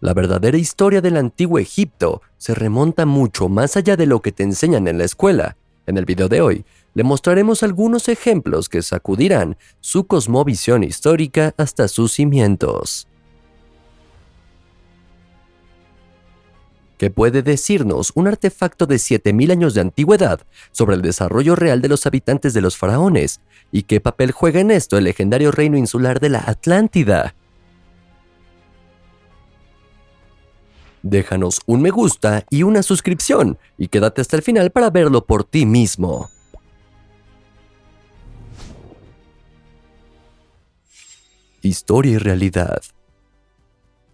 La verdadera historia del antiguo Egipto se remonta mucho más allá de lo que te enseñan en la escuela. En el video de hoy, le mostraremos algunos ejemplos que sacudirán su cosmovisión histórica hasta sus cimientos. ¿Qué puede decirnos un artefacto de 7000 años de antigüedad sobre el desarrollo real de los habitantes de los faraones? ¿Y qué papel juega en esto el legendario reino insular de la Atlántida? Déjanos un me gusta y una suscripción, y quédate hasta el final para verlo por ti mismo. Historia y realidad.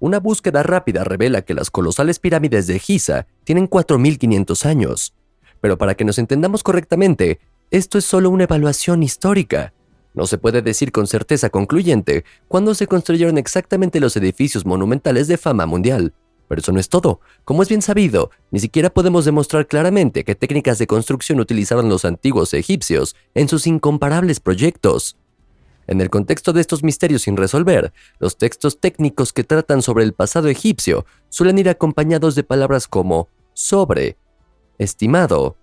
Una búsqueda rápida revela que las colosales pirámides de Giza tienen 4500 años. Pero para que nos entendamos correctamente, esto es solo una evaluación histórica. No se puede decir con certeza concluyente cuándo se construyeron exactamente los edificios monumentales de fama mundial. Pero eso no es todo. Como es bien sabido, ni siquiera podemos demostrar claramente qué técnicas de construcción utilizaron los antiguos egipcios en sus incomparables proyectos. En el contexto de estos misterios sin resolver, los textos técnicos que tratan sobre el pasado egipcio suelen ir acompañados de palabras como sobre, estimado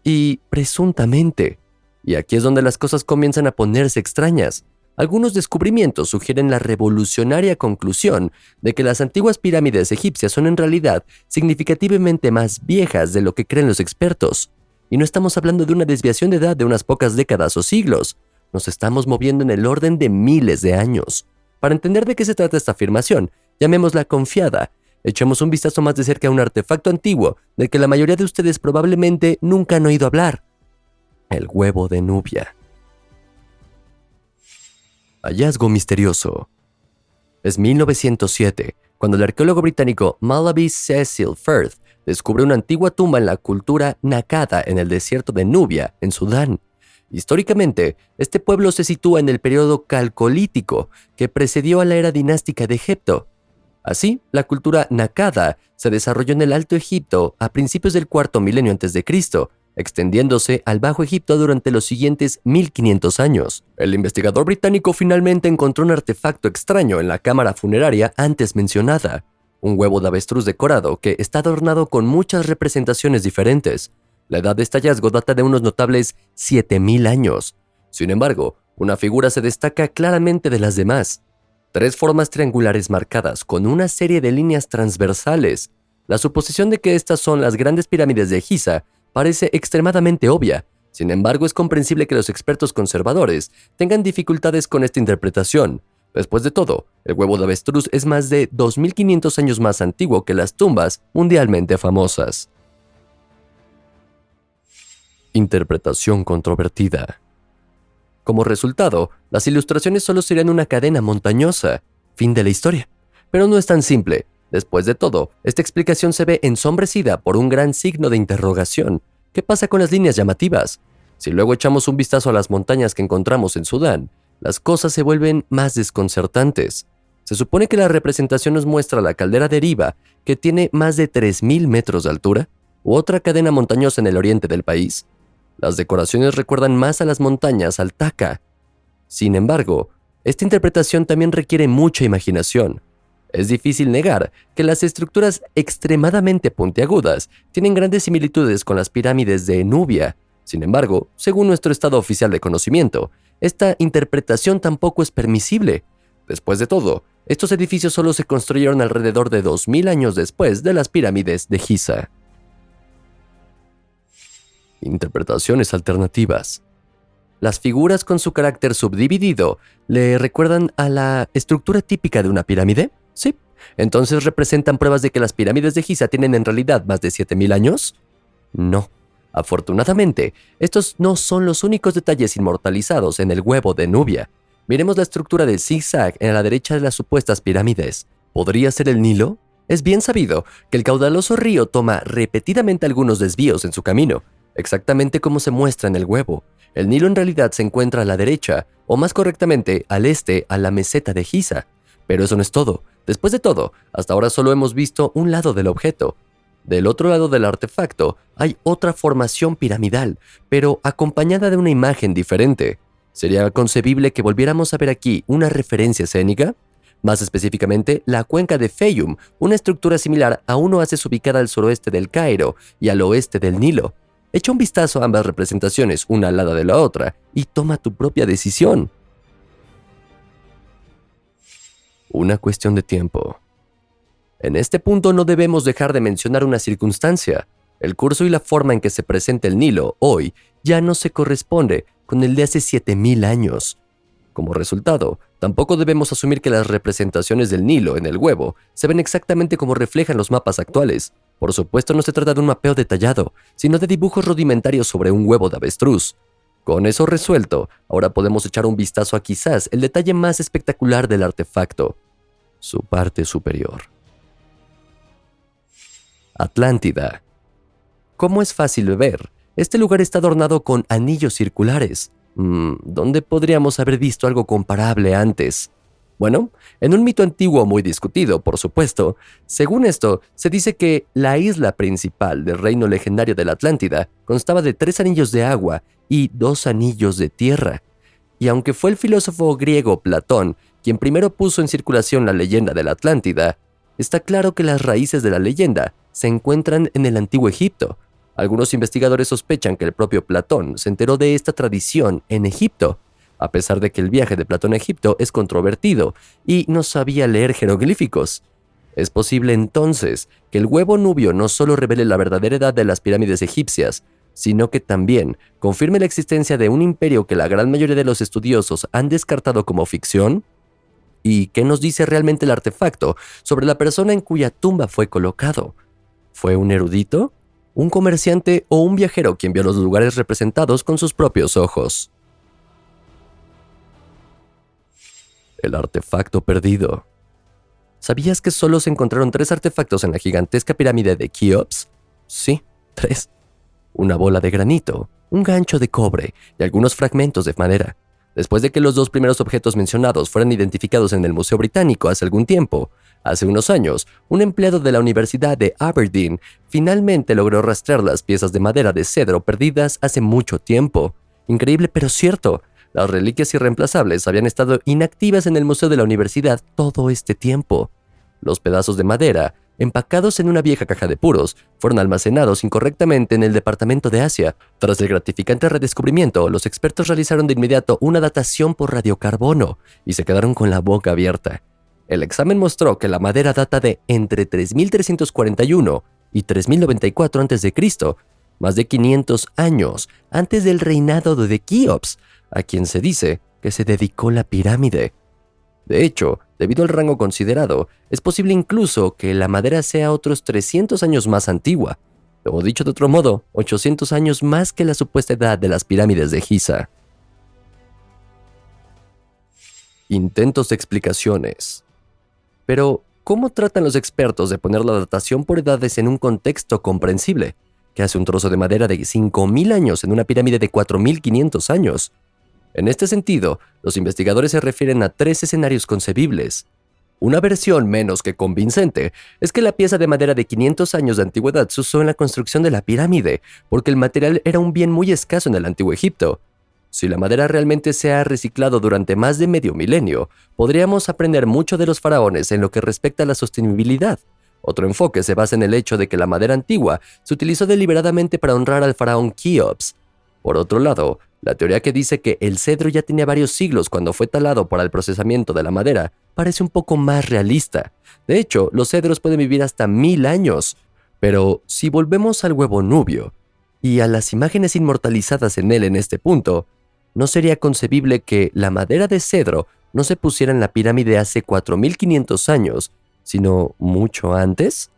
y presuntamente. Y aquí es donde las cosas comienzan a ponerse extrañas. Algunos descubrimientos sugieren la revolucionaria conclusión de que las antiguas pirámides egipcias son en realidad significativamente más viejas de lo que creen los expertos. Y no estamos hablando de una desviación de edad de unas pocas décadas o siglos. Nos estamos moviendo en el orden de miles de años. Para entender de qué se trata esta afirmación, llamémosla confiada. Echemos un vistazo más de cerca a un artefacto antiguo del que la mayoría de ustedes probablemente nunca han oído hablar. El huevo de Nubia. Hallazgo misterioso. Es 1907, cuando el arqueólogo británico Malaby Cecil Firth descubre una antigua tumba en la cultura Nakada en el desierto de Nubia, en Sudán. Históricamente, este pueblo se sitúa en el periodo calcolítico que precedió a la era dinástica de Egipto. Así, la cultura Nakada se desarrolló en el Alto Egipto a principios del cuarto milenio antes de Cristo, extendiéndose al Bajo Egipto durante los siguientes 1500 años. El investigador británico finalmente encontró un artefacto extraño en la cámara funeraria antes mencionada, un huevo de avestruz decorado que está adornado con muchas representaciones diferentes. La edad de este hallazgo data de unos notables 7000 años. Sin embargo, una figura se destaca claramente de las demás. 3 formas triangulares marcadas con una serie de líneas transversales. La suposición de que estas son las grandes pirámides de Giza parece extremadamente obvia. Sin embargo, es comprensible que los expertos conservadores tengan dificultades con esta interpretación. Después de todo, el huevo de avestruz es más de 2500 años más antiguo que las tumbas mundialmente famosas. Interpretación controvertida. Como resultado, las ilustraciones solo serían una cadena montañosa. Fin de la historia. Pero no es tan simple. Después de todo, esta explicación se ve ensombrecida por un gran signo de interrogación. ¿Qué pasa con las líneas llamativas? Si luego echamos un vistazo a las montañas que encontramos en Sudán, las cosas se vuelven más desconcertantes. Se supone que la representación nos muestra la caldera de Eriba, que tiene más de 3000 metros de altura, u otra cadena montañosa en el oriente del país. Las decoraciones recuerdan más a las montañas Al-Taka. Sin embargo, esta interpretación también requiere mucha imaginación. Es difícil negar que las estructuras extremadamente puntiagudas tienen grandes similitudes con las pirámides de Nubia. Sin embargo, según nuestro estado oficial de conocimiento, esta interpretación tampoco es permisible. Después de todo, estos edificios solo se construyeron alrededor de 2000 años después de las pirámides de Giza. Interpretaciones alternativas. Las figuras con su carácter subdividido le recuerdan a la estructura típica de una pirámide. Sí, entonces ¿representan pruebas de que las pirámides de Giza tienen en realidad más de 7000 años? No. Afortunadamente, estos no son los únicos detalles inmortalizados en el huevo de Nubia. Miremos la estructura del zigzag en la derecha de las supuestas pirámides. ¿Podría ser el Nilo? Es bien sabido que el caudaloso río toma repetidamente algunos desvíos en su camino, exactamente como se muestra en el huevo. El Nilo en realidad se encuentra a la derecha, o más correctamente al este, a la meseta de Giza. Pero eso no es todo. Después de todo, hasta ahora solo hemos visto un lado del objeto. Del otro lado del artefacto hay otra formación piramidal, pero acompañada de una imagen diferente. ¿Sería concebible que volviéramos a ver aquí una referencia escénica? Más específicamente, la cuenca de Fayum, una estructura similar a un oasis ubicada al suroeste del Cairo y al oeste del Nilo. Echa un vistazo a ambas representaciones, una al lado de la otra, y toma tu propia decisión. Una cuestión de tiempo. En este punto no debemos dejar de mencionar una circunstancia. El curso y la forma en que se presenta el Nilo hoy ya no se corresponde con el de hace 7000 años. Como resultado, tampoco debemos asumir que las representaciones del Nilo en el huevo se ven exactamente como reflejan los mapas actuales. Por supuesto, no se trata de un mapeo detallado, sino de dibujos rudimentarios sobre un huevo de avestruz. Con eso resuelto, ahora podemos echar un vistazo a quizás el detalle más espectacular del artefacto: su parte superior. Atlántida. Como es fácil de ver, este lugar está adornado con anillos circulares. ¿Dónde podríamos haber visto algo comparable antes? Bueno, en un mito antiguo muy discutido, por supuesto. Según esto, se dice que la isla principal del reino legendario de la Atlántida constaba de 3 anillos de agua y 2 anillos de tierra. Y aunque fue el filósofo griego Platón quien primero puso en circulación la leyenda de la Atlántida, está claro que las raíces de la leyenda se encuentran en el antiguo Egipto. Algunos investigadores sospechan que el propio Platón se enteró de esta tradición en Egipto, a pesar de que el viaje de Platón a Egipto es controvertido y no sabía leer jeroglíficos. Es posible entonces que el huevo nubio no solo revele la verdadera edad de las pirámides egipcias, sino que también confirme la existencia de un imperio que la gran mayoría de los estudiosos han descartado como ficción. ¿Y qué nos dice realmente el artefacto sobre la persona en cuya tumba fue colocado? ¿Fue un erudito, un comerciante o un viajero quien vio los lugares representados con sus propios ojos? El artefacto perdido. ¿Sabías que solo se encontraron 3 artefactos en la gigantesca pirámide de Keops? Sí, 3. Una bola de granito, un gancho de cobre y algunos fragmentos de madera. Después de que los 2 primeros objetos mencionados fueran identificados en el Museo Británico hace algún tiempo, hace unos años, un empleado de la Universidad de Aberdeen finalmente logró rastrear las piezas de madera de cedro perdidas hace mucho tiempo. Increíble pero cierto, las reliquias irreemplazables habían estado inactivas en el museo de la universidad todo este tiempo. Los pedazos de madera, empacados en una vieja caja de puros, fueron almacenados incorrectamente en el departamento de Asia. Tras el gratificante redescubrimiento, los expertos realizaron de inmediato una datación por radiocarbono y se quedaron con la boca abierta. El examen mostró que la madera data de entre 3341 y 3094 a.C., más de 500 años antes del reinado de Keops, a quien se dice que se dedicó la pirámide. De hecho, debido al rango considerado, es posible incluso que la madera sea otros 300 años más antigua, o dicho de otro modo, 800 años más que la supuesta edad de las pirámides de Giza. Intentos de explicaciones. Pero, ¿cómo tratan los expertos de poner la datación por edades en un contexto comprensible? ¿Qué hace un trozo de madera de 5000 años en una pirámide de 4500 años? En este sentido, los investigadores se refieren a 3 escenarios concebibles. Una versión menos que convincente es que la pieza de madera de 500 años de antigüedad se usó en la construcción de la pirámide, porque el material era un bien muy escaso en el antiguo Egipto. Si la madera realmente se ha reciclado durante más de medio milenio, podríamos aprender mucho de los faraones en lo que respecta a la sostenibilidad. Otro enfoque se basa en el hecho de que la madera antigua se utilizó deliberadamente para honrar al faraón Keops. Por otro lado, la teoría que dice que el cedro ya tenía varios siglos cuando fue talado para el procesamiento de la madera parece un poco más realista. De hecho, los cedros pueden vivir hasta 1000 años. Pero si volvemos al huevo nubio y a las imágenes inmortalizadas en él en este punto, ¿no sería concebible que la madera de cedro no se pusiera en la pirámide hace 4500 años, sino mucho antes?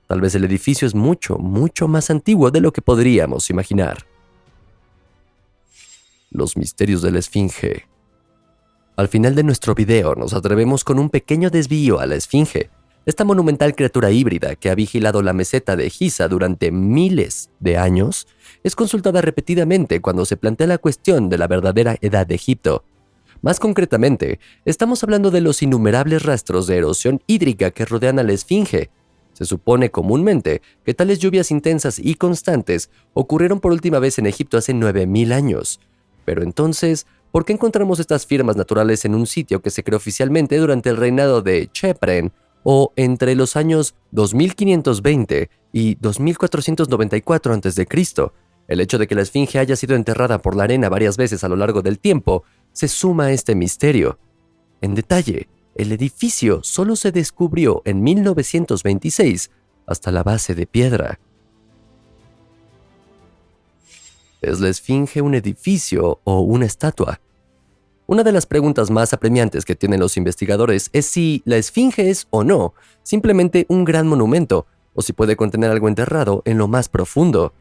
Tal vez el edificio es mucho, mucho más antiguo de lo que podríamos imaginar. Los misterios de la Esfinge. Al final de nuestro video nos atrevemos con un pequeño desvío a la Esfinge, esta monumental criatura híbrida que ha vigilado la meseta de Giza durante miles de años. Es consultada repetidamente cuando se plantea la cuestión de la verdadera edad de Egipto. Más concretamente, estamos hablando de los innumerables rastros de erosión hídrica que rodean a la Esfinge. Se supone comúnmente que tales lluvias intensas y constantes ocurrieron por última vez en Egipto hace 9000 años. Pero entonces, ¿por qué encontramos estas firmas naturales en un sitio que se creó oficialmente durante el reinado de Chepren o entre los años 2520 y 2494 a.C.? El hecho de que la esfinge haya sido enterrada por la arena varias veces a lo largo del tiempo se suma a este misterio. En detalle, el edificio solo se descubrió en 1926 hasta la base de piedra. ¿Es la esfinge un edificio o una estatua? Una de las preguntas más apremiantes que tienen los investigadores es si la esfinge es o no simplemente un gran monumento, o si puede contener algo enterrado en lo más profundo.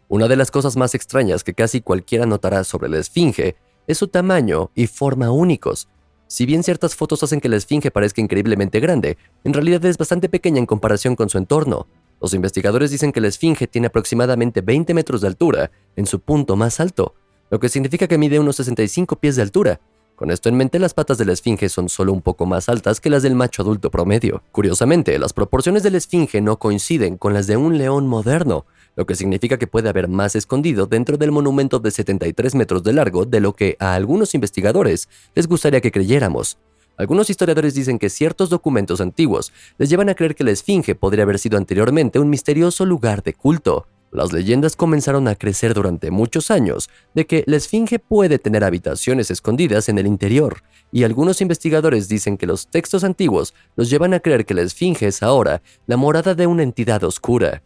Una de las cosas más extrañas que casi cualquiera notará sobre la esfinge es su tamaño y forma únicos. Si bien ciertas fotos hacen que la esfinge parezca increíblemente grande, en realidad es bastante pequeña en comparación con su entorno. Los investigadores dicen que la esfinge tiene aproximadamente 20 metros de altura en su punto más alto, lo que significa que mide unos 65 pies de altura. Con esto en mente, las patas de la esfinge son solo un poco más altas que las del macho adulto promedio. Curiosamente, las proporciones de la esfinge no coinciden con las de un león moderno, lo que significa que puede haber más escondido dentro del monumento de 73 metros de largo de lo que a algunos investigadores les gustaría que creyéramos. Algunos historiadores dicen que ciertos documentos antiguos les llevan a creer que la esfinge podría haber sido anteriormente un misterioso lugar de culto. Las leyendas comenzaron a crecer durante muchos años de que la esfinge puede tener habitaciones escondidas en el interior, y algunos investigadores dicen que los textos antiguos los llevan a creer que la esfinge es ahora la morada de una entidad oscura.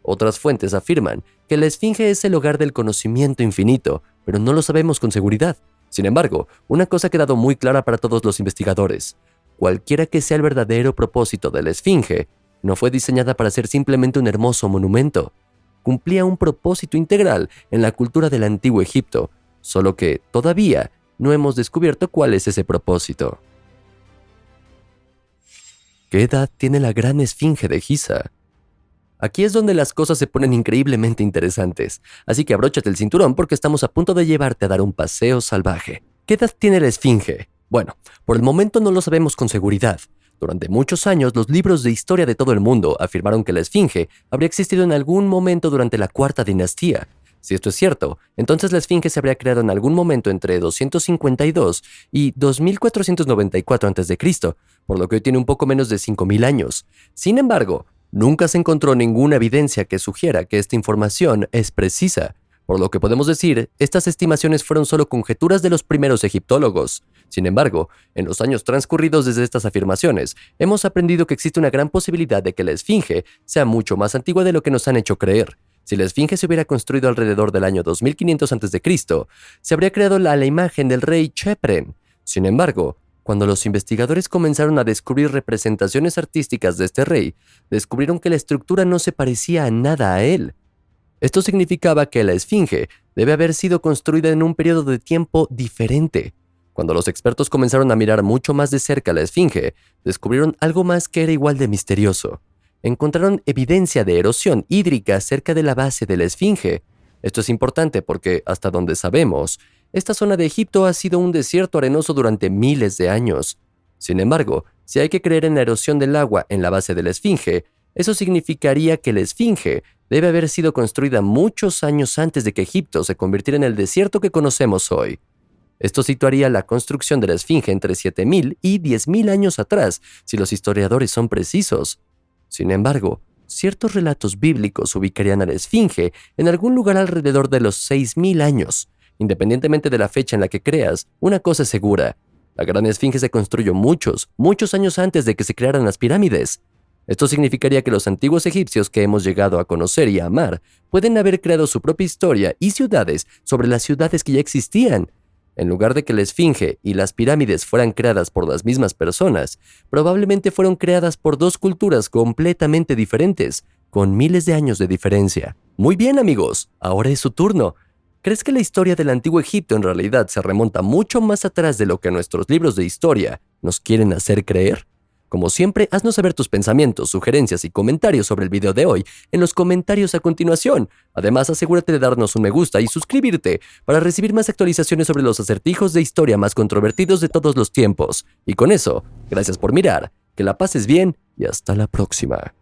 Otras fuentes afirman que la esfinge es el hogar del conocimiento infinito, pero no lo sabemos con seguridad. Sin embargo, una cosa ha quedado muy clara para todos los investigadores: cualquiera que sea el verdadero propósito de la esfinge, no fue diseñada para ser simplemente un hermoso monumento. Cumplía un propósito integral en la cultura del antiguo Egipto, solo que todavía no hemos descubierto cuál es ese propósito. ¿Qué edad tiene la gran esfinge de Giza? Aquí es donde las cosas se ponen increíblemente interesantes, así que abróchate el cinturón porque estamos a punto de llevarte a dar un paseo salvaje. ¿Qué edad tiene la esfinge? Bueno, por el momento no lo sabemos con seguridad. Durante muchos años, los libros de historia de todo el mundo afirmaron que la esfinge habría existido en algún momento durante la Cuarta Dinastía. Si esto es cierto, entonces la esfinge se habría creado en algún momento entre 252 y 2494 a.C., por lo que hoy tiene un poco menos de 5000 años. Sin embargo, nunca se encontró ninguna evidencia que sugiera que esta información es precisa. Por lo que podemos decir, estas estimaciones fueron solo conjeturas de los primeros egiptólogos. Sin embargo, en los años transcurridos desde estas afirmaciones, hemos aprendido que existe una gran posibilidad de que la esfinge sea mucho más antigua de lo que nos han hecho creer. Si la esfinge se hubiera construido alrededor del año 2500 a.C., se habría creado la imagen del rey Chepren. Sin embargo, cuando los investigadores comenzaron a descubrir representaciones artísticas de este rey, descubrieron que la estructura no se parecía a nada a él. Esto significaba que la esfinge debe haber sido construida en un periodo de tiempo diferente. Cuando los expertos comenzaron a mirar mucho más de cerca la esfinge, descubrieron algo más que era igual de misterioso. Encontraron evidencia de erosión hídrica cerca de la base de la esfinge. Esto es importante porque, hasta donde sabemos, esta zona de Egipto ha sido un desierto arenoso durante miles de años. Sin embargo, si hay que creer en la erosión del agua en la base de la esfinge, eso significaría que la esfinge debe haber sido construida muchos años antes de que Egipto se convirtiera en el desierto que conocemos hoy. Esto situaría la construcción de la esfinge entre 7000 y 10000 años atrás, si los historiadores son precisos. Sin embargo, ciertos relatos bíblicos ubicarían a la esfinge en algún lugar alrededor de los 6000 años. Independientemente de la fecha en la que creas, una cosa es segura: la gran esfinge se construyó muchos años antes de que se crearan las pirámides. Esto significaría que los antiguos egipcios que hemos llegado a conocer y a amar pueden haber creado su propia historia y ciudades sobre las ciudades que ya existían. En lugar de que la esfinge y las pirámides fueran creadas por las mismas personas, probablemente fueron creadas por dos culturas completamente diferentes, con miles de años de diferencia. Muy bien, amigos, ahora es su turno. ¿Crees que la historia del antiguo Egipto en realidad se remonta mucho más atrás de lo que nuestros libros de historia nos quieren hacer creer? Como siempre, haznos saber tus pensamientos, sugerencias y comentarios sobre el video de hoy en los comentarios a continuación. Además, asegúrate de darnos un me gusta y suscribirte para recibir más actualizaciones sobre los acertijos de historia más controvertidos de todos los tiempos. Y con eso, gracias por mirar, que la pases bien y hasta la próxima.